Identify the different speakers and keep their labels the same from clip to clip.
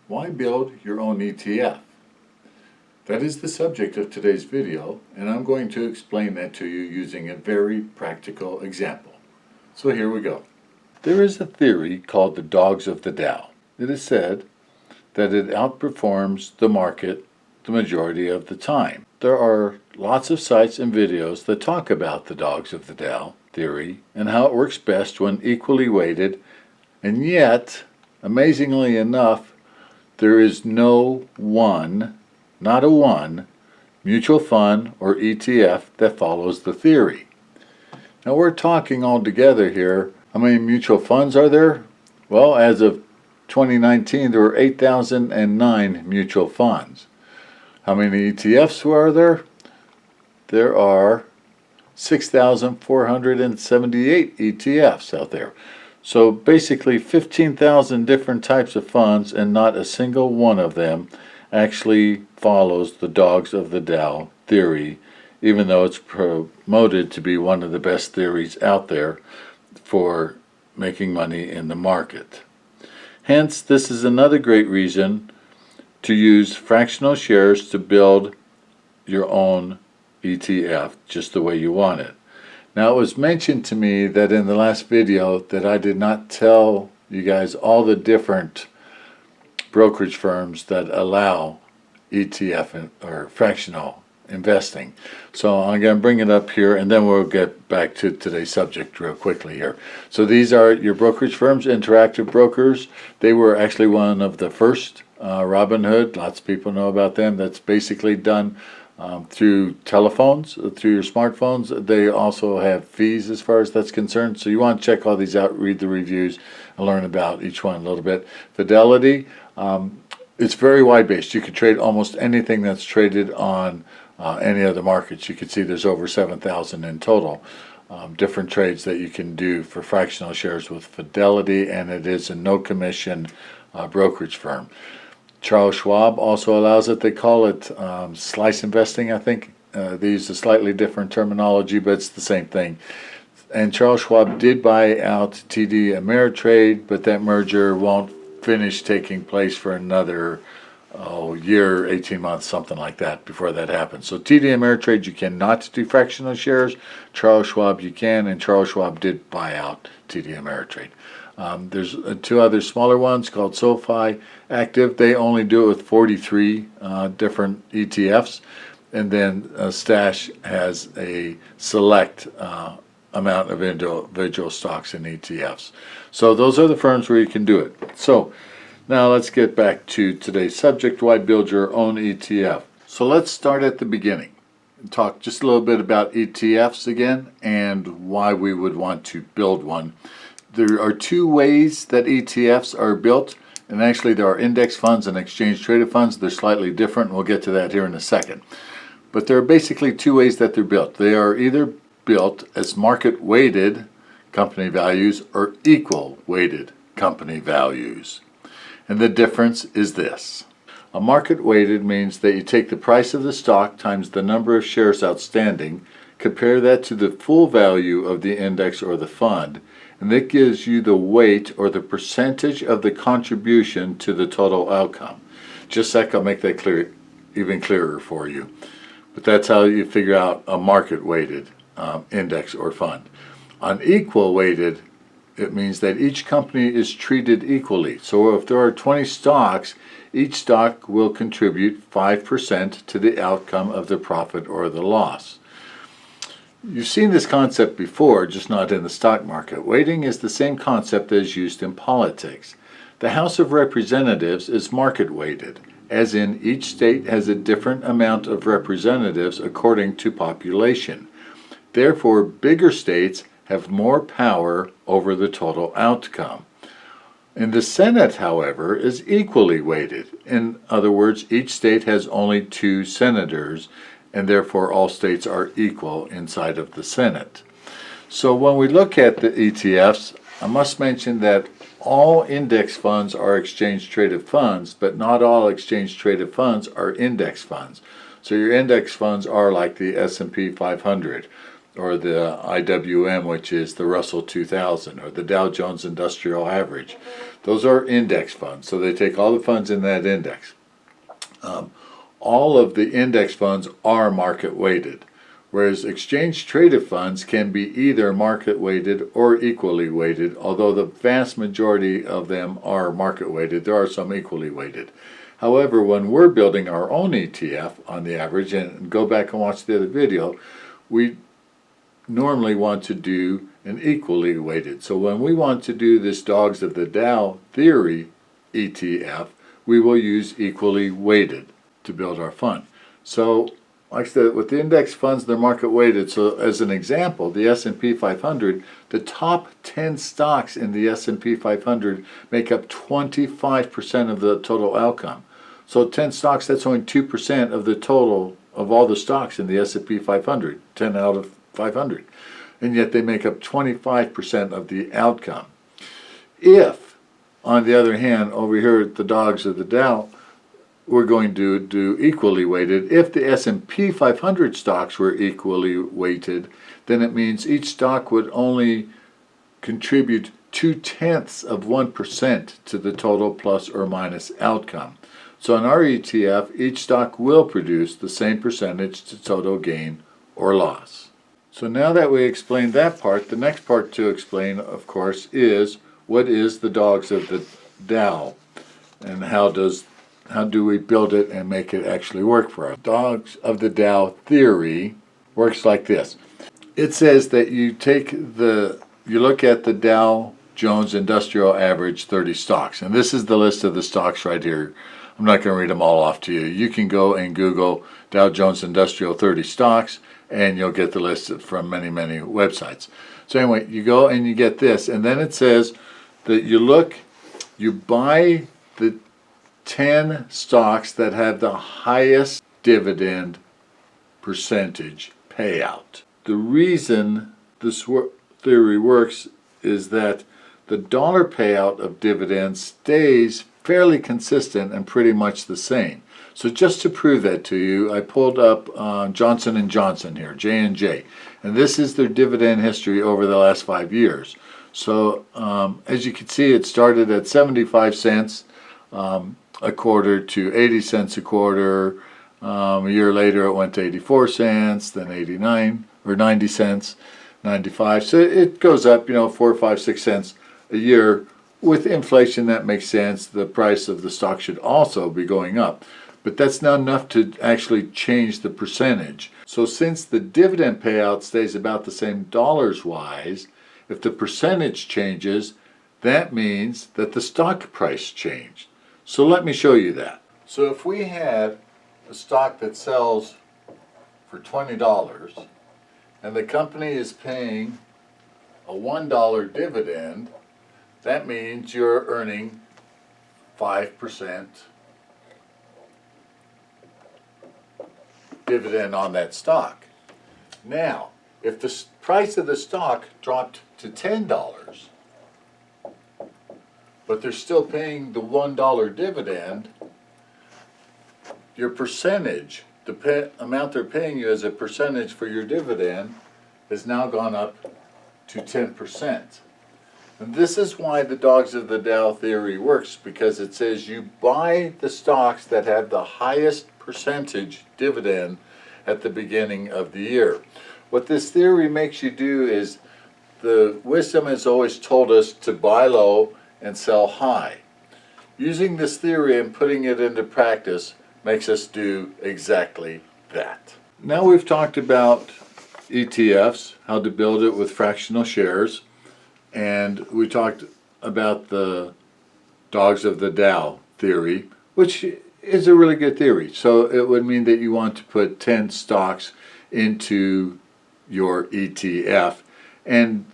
Speaker 1: Why build your own ETF? That is the subject of today's video, and I'm going to explain that to you using a very practical example. So here we go. There is a theory called the dogs of the Dow. It is said that it outperforms the market the majority of the time. There are lots of sites and videos that talk about the dogs of the Dow theory and how it works best when equally weighted, and yet, amazingly enough, there is not a one, mutual fund or ETF that follows the theory. Now we're talking all together here. How many mutual funds are there? Well, as of 2019, there were 8,009 mutual funds. How many ETFs are there? There are 6,478 ETFs out there. So basically 15,000 different types of funds, and not a single one of them actually follows the dogs of the Dow theory, even though it's promoted to be one of the best theories out there for making money in the market. Hence, this is another great reason to use fractional shares to build your own ETF just the way you want it. Now, it was mentioned to me that in the last video that I did not tell you guys all the different brokerage firms that allow ETF or fractional investing. So I'm going to bring it up here, and then we'll get back to today's subject real quickly here. So these are your brokerage firms, Interactive Brokers. They were actually one of the first. Robinhood, lots of people know about them. That's basically done through telephones, through your smartphones. They also have fees as far as that's concerned. So you want to check all these out, read the reviews, and learn about each one a little bit. Fidelity, it's very wide-based. You can trade almost anything that's traded on any of the markets. You can see there's over 7,000 in total. Different trades that you can do for fractional shares with Fidelity, and it is a no-commission brokerage firm. Charles Schwab also allows it. They call it slice investing, I think. They use a slightly different terminology, but it's the same thing. And Charles Schwab did buy out TD Ameritrade, but that merger won't finish taking place for another year, 18 months, something like that, before that happens. So TD Ameritrade, you cannot do fractional shares. Charles Schwab, you can, and Charles Schwab did buy out TD Ameritrade. There's two other smaller ones called SoFi Active. They only do it with 43 different ETFs, and then Stash has a select amount of individual stocks and ETFs. So those are the firms where you can do it. So now let's get back to today's subject, why build your own ETF. So let's start at the beginning and talk just a little bit about ETFs again and why we would want to build one. There are two ways that ETFs are built, and actually there are index funds and exchange-traded funds. They're slightly different, and we'll get to that here in a second. But there are basically two ways that they're built. They are either built as market-weighted company values or equal-weighted company values. And the difference is this. A market-weighted means that you take the price of the stock times the number of shares outstanding, compare that to the full value of the index or the fund, and that gives you the weight or the percentage of the contribution to the total outcome. Just a sec, I'll make that clear, even clearer for you. But that's how you figure out a market-weighted index or fund. On equal-weighted, it means that each company is treated equally. So if there are 20 stocks, each stock will contribute 5% to the outcome of the profit or the loss. You've seen this concept before, just not in the stock market. Weighting is the same concept as used in politics. The House of Representatives is market weighted, as in each state has a different amount of representatives according to population. Therefore, bigger states have more power over the total outcome. And the Senate, however, is equally weighted. In other words, each state has only 2 senators, and therefore all states are equal inside of the Senate. So when we look at the ETFs, I must mention that all index funds are exchange-traded funds, but not all exchange-traded funds are index funds. So your index funds are like the S&P 500 or the IWM, which is the Russell 2000, or the Dow Jones Industrial Average. Those are index funds, so they take all the funds in that index. All of the index funds are market weighted, whereas exchange traded funds can be either market weighted or equally weighted, although the vast majority of them are market weighted. There are some equally weighted. However, when we're building our own ETF on the average, and go back and watch the other video, we normally want to do an equally weighted. So when we want to do this Dogs of the Dow Theory ETF, we will use equally weighted to build our fund. So like I said, with the index funds, they're market weighted. So as an example, the S&P 500, the top 10 stocks in the S&P 500 make up 25% of the total outcome. So 10 stocks, that's only 2% of the total of all the stocks in the S&P 500, 10 out of 500. And yet they make up 25% of the outcome. If, on the other hand, over here at the Dogs of the Dow, we're going to do equally weighted. If the S&P 500 stocks were equally weighted, then it means each stock would only contribute 0.2% to the total plus or minus outcome. So in our ETF, each stock will produce the same percentage to total gain or loss. So now that we explained that part, the next part to explain, of course, is what is the Dogs of the Dow, and how do we build it and make it actually work for us. Dogs of the Dow theory works like this. It says that you look at the Dow Jones Industrial Average 30 stocks, and this is the list of the stocks right here. I'm not going to read them all off to you. You can go and Google Dow Jones Industrial 30 stocks, and you'll get the list from many, many websites. So anyway, you go and you get this, and then it says that you buy the 10 stocks that have the highest dividend percentage payout. The reason this theory works is that the dollar payout of dividends stays fairly consistent and pretty much the same. So just to prove that to you, I pulled up Johnson & Johnson here, J&J, and this is their dividend history over the last 5 years. So as you can see, it started at 75 cents a quarter to 80 cents a quarter. A year later it went to 84 cents, then 89 or 90 cents, 95. So it goes up, 4, 5, 6 cents a year. With inflation, that makes sense. The price of the stock should also be going up. But that's not enough to actually change the percentage. So since the dividend payout stays about the same dollars-wise, if the percentage changes, that means that the stock price changed. So let me show you that. So if we had a stock that sells for $20 and the company is paying a $1 dividend, that means you're earning 5% dividend on that stock. Now, if the price of the stock dropped to $10, but they're still paying the $1 dividend, your percentage, the amount they're paying you as a percentage for your dividend, has now gone up to 10%. And this is why the Dogs of the Dow theory works, because it says you buy the stocks that have the highest percentage dividend at the beginning of the year. What this theory makes you do is, the wisdom has always told us to buy low and sell high. Using this theory and putting it into practice makes us do exactly that. Now we've talked about ETFs, how to build it with fractional shares, and we talked about the Dogs of the Dow theory, which is a really good theory. So it would mean that you want to put 10 stocks into your ETF, and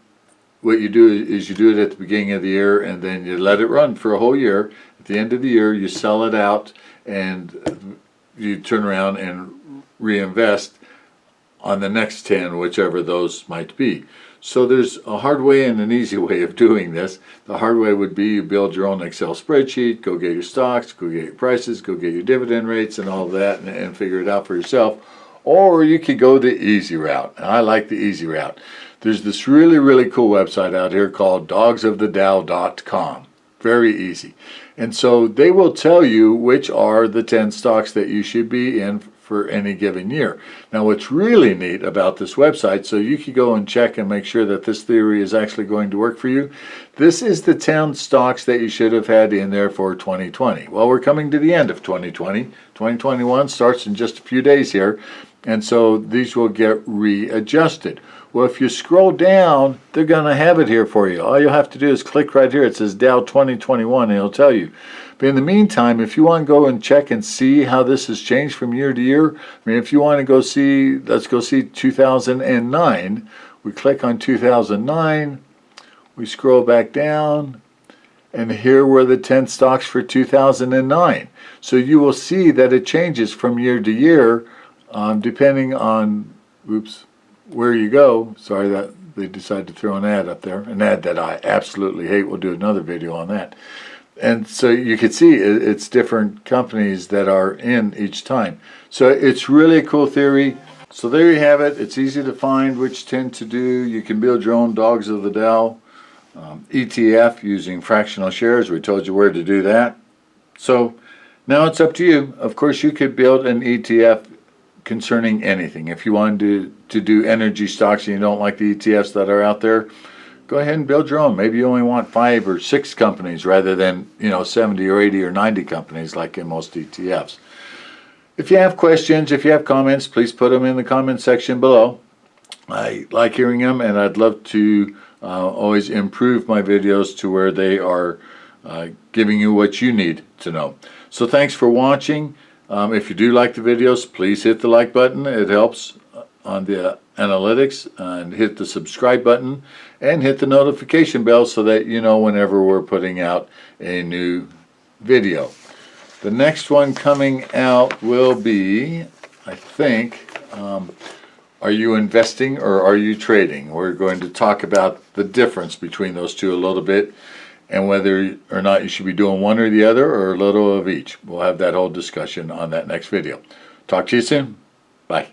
Speaker 1: what you do is you do it at the beginning of the year, and then you let it run for a whole year. At the end of the year, you sell it out, and you turn around and reinvest on the next 10, whichever those might be. So there's a hard way and an easy way of doing this. The hard way would be you build your own Excel spreadsheet, go get your stocks, go get your prices, go get your dividend rates and all of that, and figure it out for yourself. or you could go the easy route. And I like the easy route. There's this really, really cool website out here called dogsofthedow.com. Very easy. And so they will tell you which are the 10 stocks that you should be in for any given year. Now, what's really neat about this website, so you can go and check and make sure that this theory is actually going to work for you. This is the 10 stocks that you should have had in there for 2020. Well, we're coming to the end of 2020. 2021 starts in just a few days here. And so these will get readjusted. Well, if you scroll down, they're going to have it here for you. All you'll have to do is click right here. It says Dow 2021, and it'll tell you. But in the meantime, if you want to go and check and see how this has changed from year to year, I mean, if you want to go see, let's go see 2009. We click on 2009. We scroll back down, and here were the 10 stocks for 2009. So you will see that it changes from year to year, depending on, where you go. Sorry that they decided to throw an ad up there, an ad that I absolutely hate. We'll do another video on that. And so you can see it's different companies that are in each time. So it's really a cool theory. So there you have it. It's easy to find which 10 to do. You can build your own Dogs of the Dow ETF using fractional shares. We told you where to do that. So now it's up to you. Of course, you could build an ETF concerning anything. If you wanted to do energy stocks and you don't like the ETFs that are out there, go ahead and build your own. Maybe you only want 5 or 6 companies rather than 70 or 80 or 90 companies like in most ETFs. If you have questions, if you have comments, please put them in the comment section below. I like hearing them, and I'd love to always improve my videos to where they are giving you what you need to know. So thanks for watching. If you do like the videos, please hit the like button. It helps on the analytics, and hit the subscribe button and hit the notification bell so that you know whenever we're putting out a new video. The next one coming out will be, I think, are you investing or are you trading? We're going to talk about the difference between those two a little bit, and whether or not you should be doing one or the other or a little of each. We'll have that whole discussion on that next video. Talk to you soon. Bye.